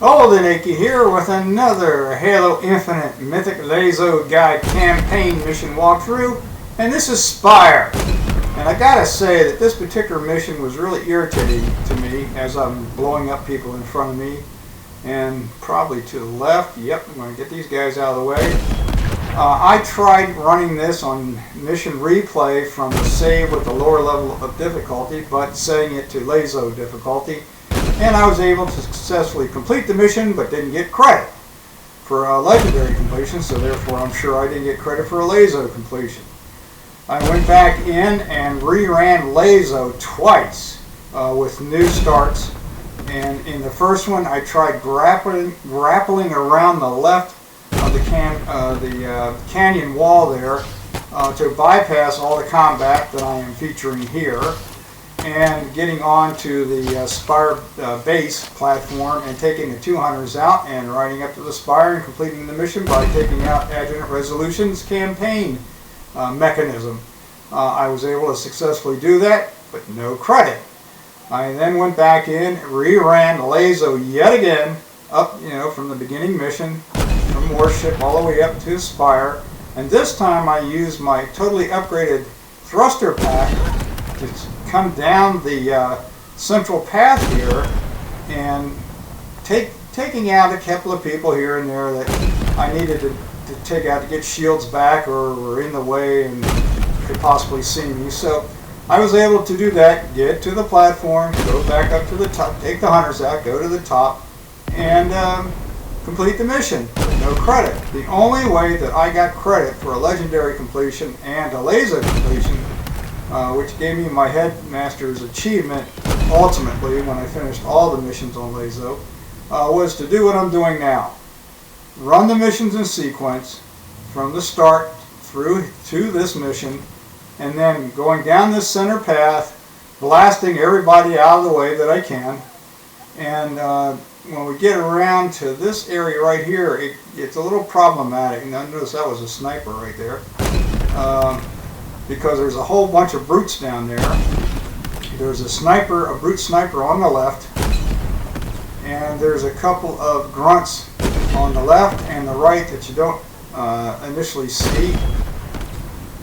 Oldenaki here with another Halo Infinite Mythic LASO Guide campaign mission walkthrough, and this is Spire. And I gotta say that this particular mission was really irritating to me as I'm blowing up people in front of me, and probably to the left. Yep, I'm going to get these guys out of the way. I tried running this on mission replay from the save with the lower level of difficulty, but setting it to LASO difficulty. And I was able to successfully complete the mission, but didn't get credit for a legendary completion, so therefore I'm sure I didn't get credit for a LASO completion. I went back in and reran LASO twice with new starts. And in the first one, I tried grappling around the left of the canyon wall there to bypass all the combat that I am featuring here, and getting onto the Spire base platform and taking the 2 hunters out and riding up to the Spire and completing the mission by taking out Adjunct Resolution's campaign mechanism. I was able to successfully do that, but no credit. I then went back in, reran LASO yet again, up, from the beginning mission, from Warship all the way up to Spire, and this time I used my totally upgraded thruster pack to come down the central path here and taking out a couple of people here and there that I needed to take out to get shields back or were in the way and could possibly see me. So I was able to do that, get to the platform, go back up to the top, take the hunters out, go to the top, and complete the mission. No credit. The only way that I got credit for a legendary completion and a LASO completion, which gave me my headmaster's achievement ultimately when I finished all the missions on LASO, was to do what I'm doing now. Run the missions in sequence from the start through to this mission, and then going down this center path, blasting everybody out of the way that I can. And when we get around to this area right here, it's a little problematic. Now notice that was a sniper right there. Because there's a whole bunch of brutes down there. There's a brute sniper on the left, and there's a couple of grunts on the left and the right that you don't initially see.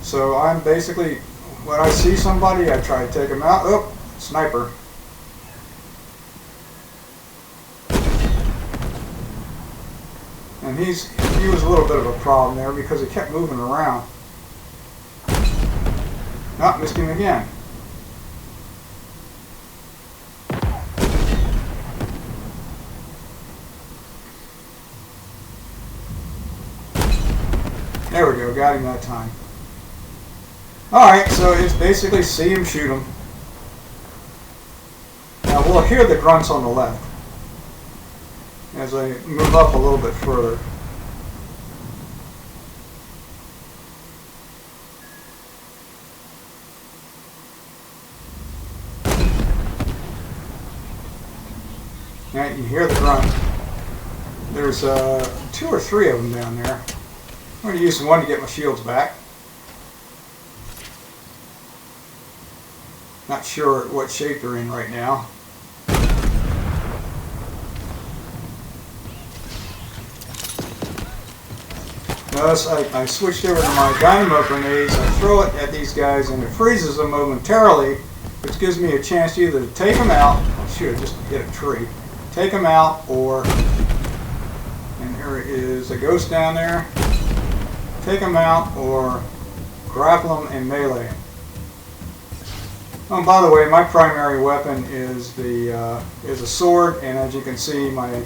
So I'm basically, when I see somebody, I try to take them out. Oh, sniper. And he was a little bit of a problem there because he kept moving around. Oh, missed him again. There we go, got him that time. Alright, so it's basically see him, shoot him. Now we'll hear the grunts on the left as I move up a little bit further. Now you hear the grunt. There's 2 or 3 of them down there. I'm going to use one to get my shields back. Not sure what shape they're in right now. Notice I switched over to my dynamo grenades. I throw it at these guys and it freezes them momentarily, which gives me a chance either to take them out. Oh, shoot, I just hit a tree. Take them out, or, and there is a ghost down there. Take them out or grapple them and melee them. Oh, and by the way, my primary weapon is a sword, and as you can see, my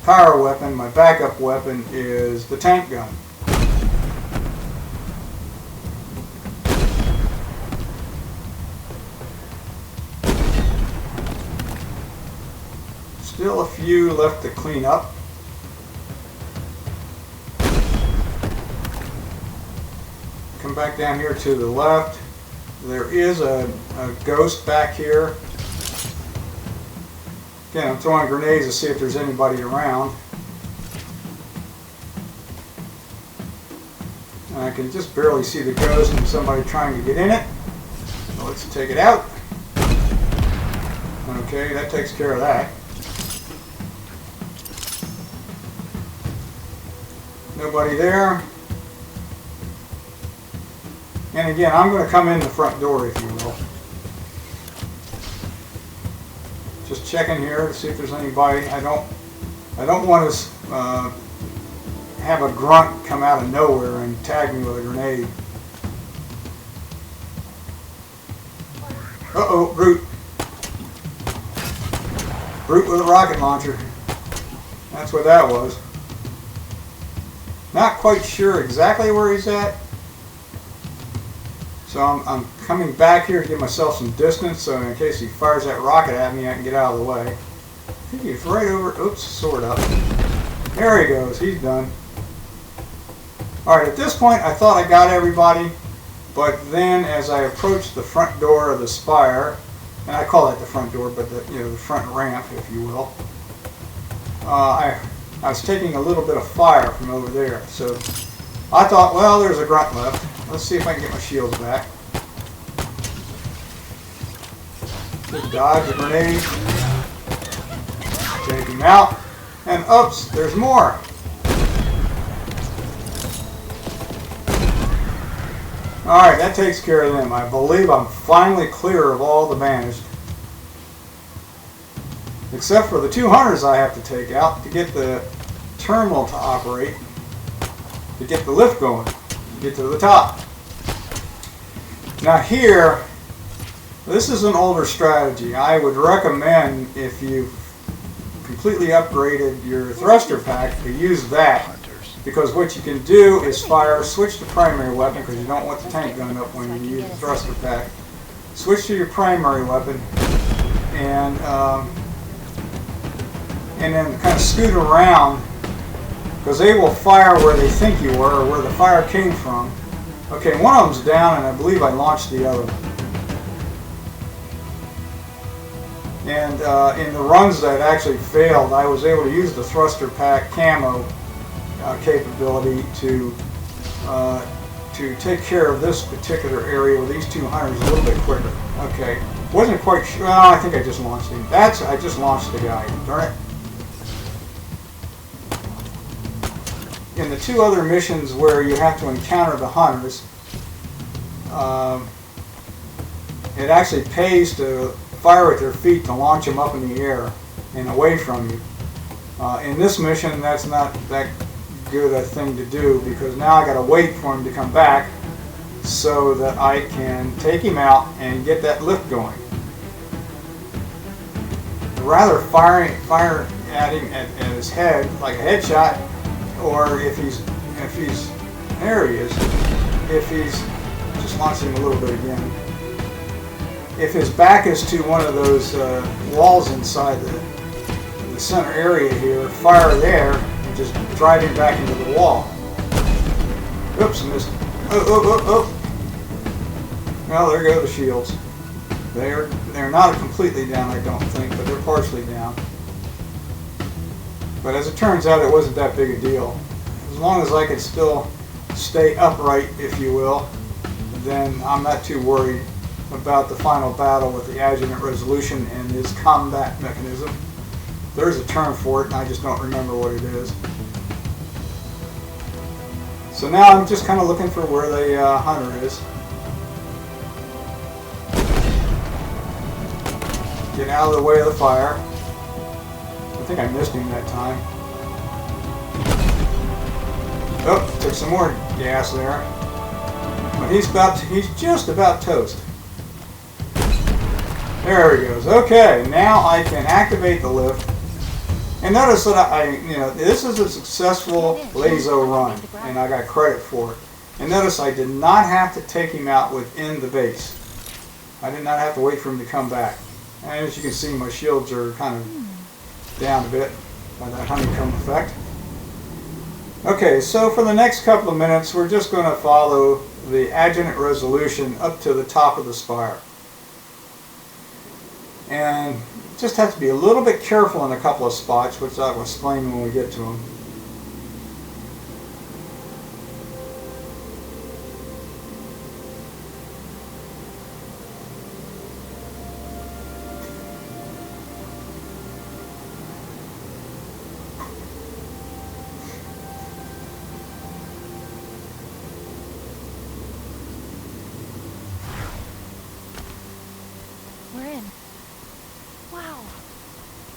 power weapon, my backup weapon, is the tank gun. Still a few left to clean up. Come back down here to the left. There is a ghost back here. Again, I'm throwing grenades to see if there's anybody around. And I can just barely see the ghost and somebody trying to get in it. So let's take it out. Okay, that takes care of that. Nobody there. And again, I'm going to come in the front door, if you will. Just checking here to see if there's anybody. I don't want to have a grunt come out of nowhere and tag me with a grenade. Uh-oh, Brute. Brute with a rocket launcher. That's what that was. Not quite sure exactly where he's at. So I'm coming back here to give myself some distance, so in case he fires that rocket at me, I can get out of the way. I think he's right over... Oops, sword up. There he goes. He's done. Alright, at this point, I thought I got everybody, but then as I approached the front door of the spire, and I call that the front door, but the front ramp, if you will, I was taking a little bit of fire from over there. So I thought, well, there's a grunt left. Let's see if I can get my shields back. Just dodge the grenade. Take him out. And oops, there's more. Alright, that takes care of them. I believe I'm finally clear of all the banished. Except for the 2 hunters I have to take out to get the terminal to operate, to get the lift going, to get to the top. Now here, this is an older strategy. I would recommend, if you've completely upgraded your thruster pack, to use that. Because what you can do is switch to primary weapon, because you don't want the tank gun up when you use the thruster pack. Switch to your primary weapon, and then kind of scoot around, because they will fire where they think you were, or where the fire came from. Okay, one of them's down, and I believe I launched the other. And in the runs that actually failed, I was able to use the thruster pack camo capability to take care of this particular area with these 2 hunters a little bit quicker. Okay, wasn't quite sure. Well, I think I just launched him. I just launched the guy. Darn it. In the 2 other missions where you have to encounter the hunters, it actually pays to fire at their feet to launch them up in the air and away from you. In this mission, that's not that good a thing to do, because now I got to wait for him to come back so that I can take him out and get that lift going. Rather fire at him at his head like a headshot, or if he's there he is. If he's just launching him a little bit again. If his back is to one of those walls inside the center area here, fire there and just drive him back into the wall. Oops, I missed. Oh. Well, there go the shields. They're not completely down, I don't think, but they're partially down. But as it turns out, it wasn't that big a deal. As long as I could still stay upright, if you will, then I'm not too worried about the final battle with the adjuvant resolution and his combat mechanism. There's a term for it, and I just don't remember what it is. So now I'm just kind of looking for where the hunter is. Get out of the way of the fire. I think I missed him that time. Oh, took some more gas there. But he's just about toast. There he goes. Okay, now I can activate the lift. And notice that this is a successful LASO run, and I got credit for it. And notice I did not have to take him out within the base. I did not have to wait for him to come back. And as you can see, my shields are kind of down a bit by that honeycomb effect. Okay, so for the next couple of minutes, we're just going to follow the adjuvant resolution up to the top of the spire. And just have to be a little bit careful in a couple of spots, which I will explain when we get to them.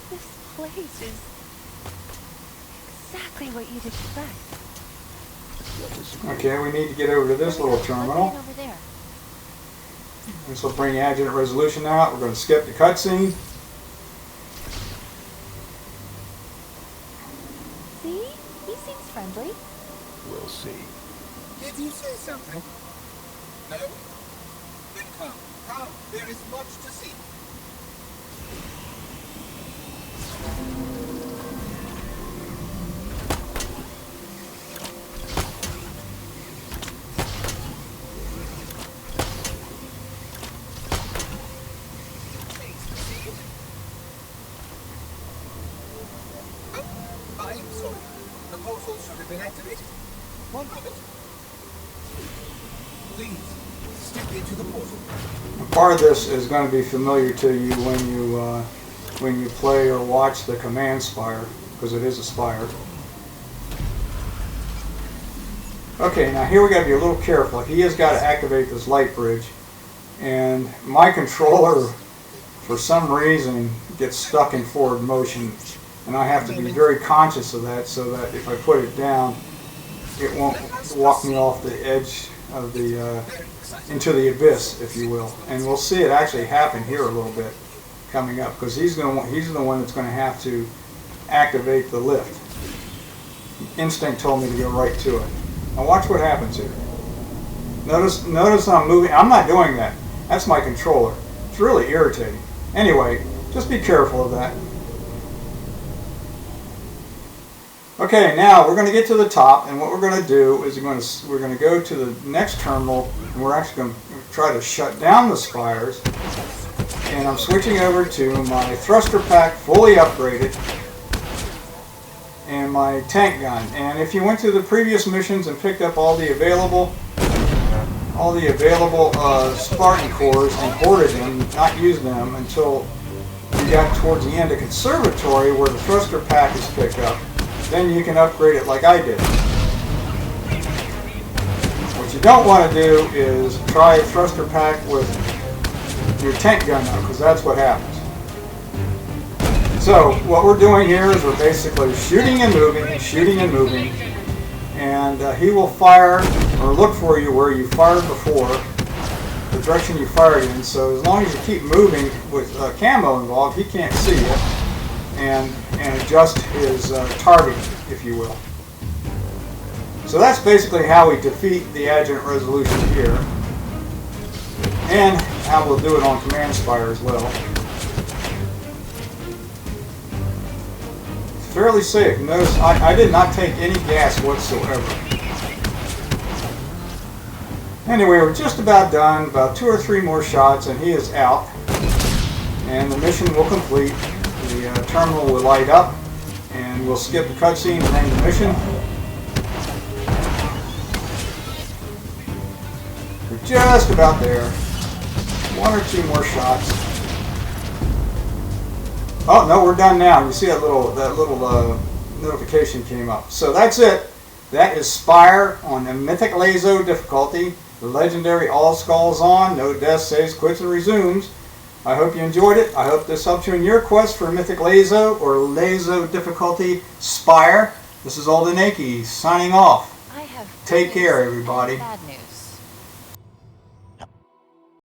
This place is exactly what you'd expect. Okay, we need to get over to this little terminal. Over there. This will bring adjunct resolution out. We're going to skip the cutscene. See? He seems friendly. We'll see. Did you say something? No? Then come. Come. There is much to see. I am sorry. The portal should have been activated. One moment. Please, step into the portal. Part of this is going to be familiar to you when you play or watch the command spire, because it is a spire. Okay, now here we got to be a little careful. He has got to activate this light bridge, and my controller, for some reason, gets stuck in forward motion, and I have to be very conscious of that so that if I put it down, it won't walk me off the edge of the into the abyss, if you will. And we'll see it actually happen here a little bit coming up, because he's the one that's going to have to activate the lift. Instinct told me to go right to it. Now watch what happens here. Notice I'm moving. I'm not doing that. That's my controller. It's really irritating. Anyway, just be careful of that. Okay, now we're going to get to the top, and what we're going to do is we're going to go to the next terminal, and we're actually going to try to shut down the spires. And I'm switching over to my thruster pack, fully upgraded, and my tank gun. And if you went to the previous missions and picked up all the available Spartan cores and hoarded them, not used them until you got towards the end of Conservatory, where the thruster pack is picked up. Then you can upgrade it like I did. What you don't want to do is try a thruster pack with your tank gun up, because that's what happens. So what we're doing here is we're basically shooting and moving, and he will fire or look for you where you fired before, the direction you fired in. So as long as you keep moving with camo involved, he can't see you, and adjust his targeting, if you will. So that's basically how we defeat the adjunct resolution here, and how we'll do it on Command Spire as well. It's fairly safe. Notice I did not take any gas whatsoever. Anyway, we're just about done, about 2 or 3 more shots, and he is out, and the mission will complete. The terminal will light up, and we'll skip the cutscene and end the mission. We're just about there. 1 or 2 more shots. Oh no, we're done now. You see that little notification came up. So that's it. That is Spire on the Mythic LASO difficulty. The legendary all skulls on, no death, saves, quits, and resumes. I hope you enjoyed it. I hope this helped you in your quest for Mythic LASO or LASO difficulty Spire. This is Alden Akey signing off. Take care, everybody. Bad news.